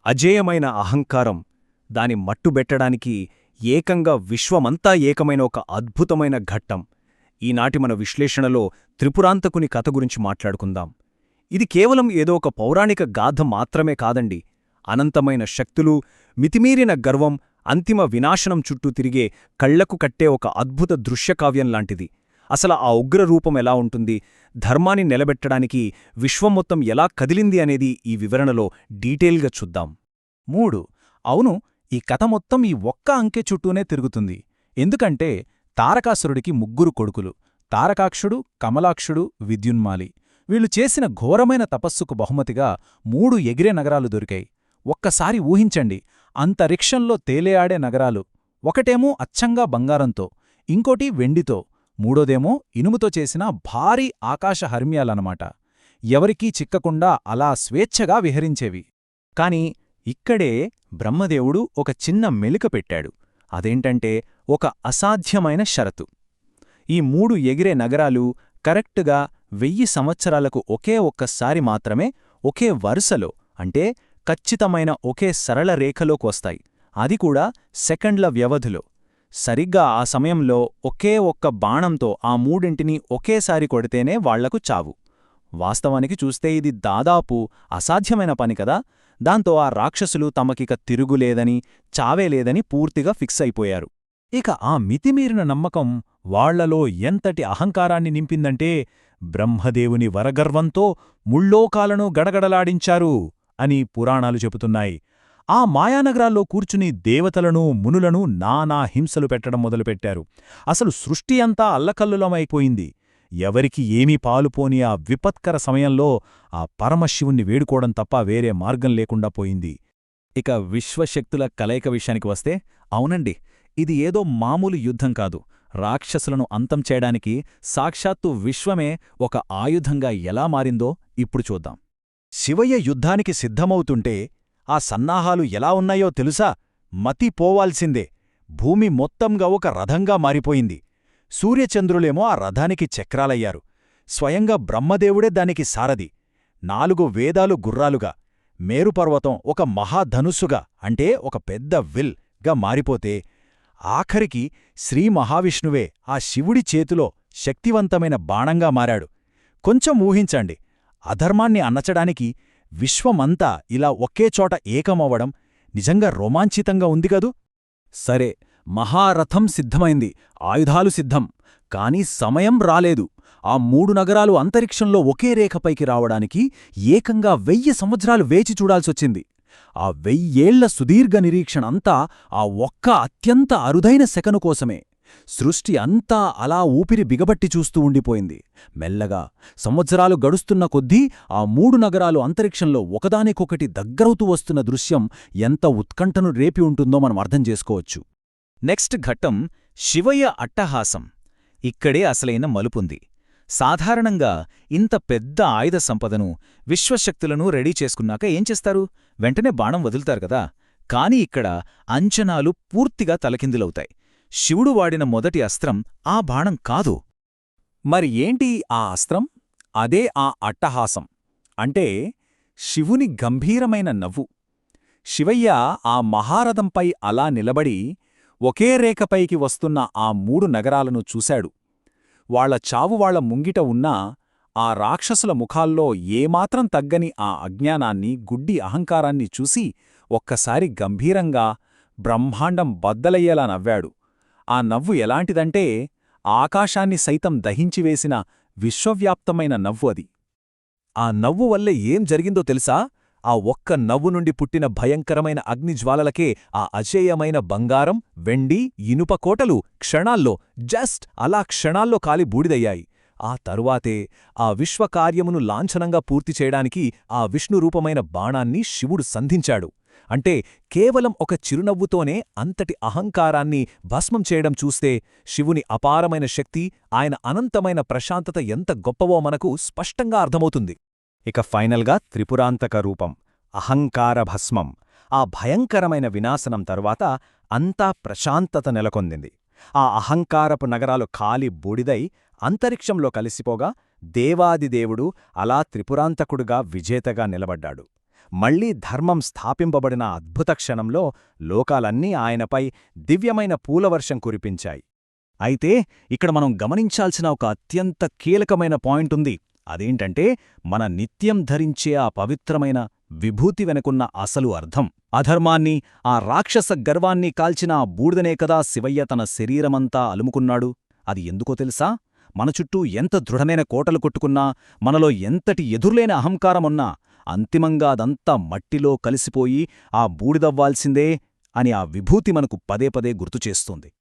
అజేయమైన అహంకారం, దాని మట్టుబెట్టడానికి ఏకంగా విశ్వమంతా ఏకమైన ఒక అద్భుతమైన ఘట్టం. ఈనాటి మన విశ్లేషణలో త్రిపురాంతకుని కథ గురించి మాట్లాడుకుందాం. ఇది కేవలం ఏదో ఒక పౌరాణిక గాథ మాత్రమే కాదండి. అనంతమైన శక్తులు, మితిమీరిన గర్వం, అంతిమ వినాశనం చుట్టూ తిరిగే కళ్లకు కట్టే ఒక అద్భుత దృశ్యకావ్యంలాంటిది. అసలు ఆ ఉగ్రరూపం ఎలా ఉంటుంది, ధర్మాన్ని నిలబెట్టడానికి విశ్వం మొత్తం ఎలా కదిలింది అనేది ఈ వివరణలో డీటెయిల్గా చూద్దాం. 3. అవును, ఈ కథ మొత్తం ఈ ఒక్క అంకె చుట్టూనే తిరుగుతుంది. ఎందుకంటే తారకాసురుడికి 3 కొడుకులు: తారకాక్షుడు, కమలాక్షుడు, విద్యున్మాలి. వీళ్ళు చేసిన ఘోరమైన తపస్సుకు బహుమతిగా 3 ఎగిరే నగరాలు దొరికాయి. ఒక్కసారి ఊహించండి, అంతరిక్షంలో తేలియాడే నగరాలు. ఒకటేమో అచ్చంగా బంగారంతో, ఇంకోటి వెండితో, మూడోదేమో ఇనుముతో చేసిన భారీ ఆకాశ హర్మ్యాలన్నమాట. ఎవరికీ చిక్కకుండా అలా స్వేచ్ఛగా విహరించేవి. కాని ఇక్కడే బ్రహ్మదేవుడు ఒక చిన్న మెలిక పెట్టాడు. అదేంటంటే ఒక అసాధ్యమైన షరతు. ఈ 3 ఎగిరే నగరాలు కరెక్టుగా 1000 సంవత్సరాలకు ఒకే ఒక్కసారి మాత్రమే ఒకే వరుసలో, అంటే ఖచ్చితమైన ఒకే సరళ రేఖలోకి వస్తాయి. అది కూడా సెకండ్ల వ్యవధిలో. సరిగ్గా ఆ సమయంలో ఒకే ఒక్క బాణంతో ఆ మూడింటిని ఒకేసారి కొడితేనే వాళ్లకు చావు. వాస్తవానికి చూస్తే ఇది దాదాపు అసాధ్యమైన పని కదా. దాంతో ఆ రాక్షసులు తమకిక తిరుగులేదని, చావేలేదని పూర్తిగా ఫిక్స్ అయిపోయారు. ఇక ఆ మితిమీరిన నమ్మకం వాళ్లలో ఎంతటి అహంకారాన్ని నింపిందంటే, బ్రహ్మదేవుని వరగర్వంతో ముల్లోకాలను గడగడలాడించారు అని పురాణాలు చెబుతున్నాయి. ఆ మాయానగరాల్లో కూర్చుని దేవతలను, మునులను నానా హింసలు పెట్టడం మొదలుపెట్టారు. అసలు సృష్టి అంతా అల్లకల్లులమైపోయింది. ఎవరికి ఏమీ పాలుపోని ఆ విపత్కర సమయంలో ఆ పరమశివుణ్ణి వేడుకోవడం తప్ప వేరే మార్గం లేకుండా పోయింది. ఇక విశ్వశక్తుల కలయిక విషయానికి వస్తే, అవునండి, ఇది ఏదో మామూలు యుద్ధం కాదు. రాక్షసులను అంతం చేయడానికి సాక్షాత్తు విశ్వమే ఒక ఆయుధంగా ఎలా మారిందో ఇప్పుడు చూద్దాం. శివయ్య యుద్ధానికి సిద్ధమవుతుంటే ఆ సన్నాహాలు ఎలా ఉన్నాయో తెలుసా? మతిపోవాల్సిందే. భూమి మొత్తంగా ఒక రథంగా మారిపోయింది. సూర్యచంద్రులేమో ఆ రథానికి చక్రాలయ్యారు. స్వయంగా బ్రహ్మదేవుడే దానికి సారథి. 4 వేదాలు గుర్రాలుగా, మేరుపర్వతం ఒక మహాధనుస్సుగా, అంటే ఒక పెద్ద విల్ గా మారిపోతే, ఆఖరికి శ్రీమహావిష్ణువే ఆ శివుడి చేతిలో శక్తివంతమైన బాణంగా మారాడు. కొంచెం ఊహించండి, అధర్మాన్ని అణచడానికి విశ్వమంతా ఇలా ఒకేచోట ఏకమవ్వడం నిజంగా రోమాంచితంగా ఉందిగదూ. సరే, మహారథం సిద్ధమైంది, ఆయుధాలు సిద్ధం. కాని సమయం రాలేదు. ఆ 3 నగరాలు అంతరిక్షంలో ఒకే రేఖపైకి రావడానికి ఏకంగా 1000 సంవత్సరాలు వేచి చూడాల్సొచ్చింది. ఆ 1000 ఏళ్ల సుదీర్ఘ నిరీక్షణ అంతా ఆ ఒక్క అత్యంత అరుదైన సెకను కోసమే. సృష్టి అంతా అలా ఊపిరి బిగబట్టి చూస్తూ ఉండిపోయింది. మెల్లగా సంవత్సరాలు గడుస్తున్న కొద్దీ ఆ 3 నగరాలు అంతరిక్షంలో ఒకదానికొకటి దగ్గరవుతూ వస్తున్న దృశ్యం ఎంత ఉత్కంఠను రేపి ఉంటుందో మనం అర్థం చేసుకోవచ్చు. నెక్స్ట్ ఘట్టం శివయ్య అట్టహాసం. ఇక్కడే అసలైన మలుపుంది. సాధారణంగా ఇంత పెద్ద ఆయుధ సంపదను, విశ్వశక్తులను రెడీ చేసుకున్నాక ఏం చేస్తారు? వెంటనే బాణం వదులుతారు కదా. కాని ఇక్కడ అంచనాలు పూర్తిగా తలకిందులవుతాయి. శివుడు వాడిన మొదటి అస్త్రం ఆ బాణం కాదు. మరి ఏంటి ఆ అస్త్రం? అదే ఆ అట్టహాసం. అంటే శివుని గంభీరమైన నవ్వు. శివయ్య ఆ మహారథంపై అలా నిలబడి ఒకే రేఖపైకి వస్తున్న ఆ 3 నగరాలను చూశాడు. వాళ్ల చావు వాళ్ల ముంగిట ఉన్నా ఆ రాక్షసుల ముఖాల్లో ఏమాత్రం తగ్గని ఆ అజ్ఞానాన్ని, గుడ్డి అహంకారాన్ని చూసి ఒక్కసారి గంభీరంగా, బ్రహ్మాండం బద్దలయ్యేలా నవ్వాడు. ఆ నవ్వు ఎలాంటిదంటే ఆకాశాన్ని సైతం దహించివేసిన విశ్వవ్యాప్తమైన నవ్వు అది. ఆ నవ్వు వల్లే ఏం జరిగిందో తెలుసా? ఆ ఒక్క నవ్వు నుండి పుట్టిన భయంకరమైన అగ్నిజ్వాలలకే ఆ అజేయమైన బంగారం, వెండి, ఇనుప కోటలు క్షణాల్లో కాలి బూడిదయ్యాయి. ఆ తరువాతే ఆ విశ్వకార్యమును లాంఛనంగా పూర్తి చేయడానికి ఆ విష్ణురూపమైన బాణాన్ని శివుడు సంధించాడు. అంటే కేవలం ఒక చిరునవ్వుతోనే అంతటి అహంకారాన్ని భస్మం చేయడం చూస్తే శివుని అపారమైన శక్తి, ఆయన అనంతమైన ప్రశాంతత ఎంత గొప్పవో మనకు స్పష్టంగా అర్థమవుతుంది. ఇక ఫైనల్గా త్రిపురాంతక రూపం, అహంకారభస్మం. ఆ భయంకరమైన వినాశనం తరువాత అంతా ప్రశాంతత నెలకొందింది. ఆ అహంకారపు నగరాలు కాలి బూడిదై అంతరిక్షంలో కలిసిపోగా దేవాదిదేవుడు అలా త్రిపురాంతకుడుగా విజేతగా నిలబడ్డాడు. మళ్లీ ధర్మం స్థాపింపబడిన అద్భుత క్షణంలో లోకాలన్నీ ఆయనపై దివ్యమైన పూలవర్షం కురిపించాయి. అయితే ఇక్కడ మనం గమనించాల్సిన ఒక అత్యంత కీలకమైన పాయింటుంది. అదేంటంటే మన నిత్యం ధరించే ఆ పవిత్రమైన విభూతి వెనుకున్న అసలు అర్థం. అధర్మాన్ని, ఆ రాక్షస గర్వాన్ని కాల్చిన ఆ బూడిదనే కదా శివయ్య తన శరీరమంతా అలుముకున్నాడు. అది ఎందుకో తెలుసా? మన చుట్టూ ఎంత దృఢమైన కోటలు కొట్టుకున్నా, మనలో ఎంతటి ఎదురులేని అహంకారమున్నా అంతిమంగా అదంతా మట్టిలో కలిసిపోయి ఆ బూడిదవ్వాల్సిందే అని ఆ విభూతి మనకు పదే పదే గుర్తుచేస్తుంది.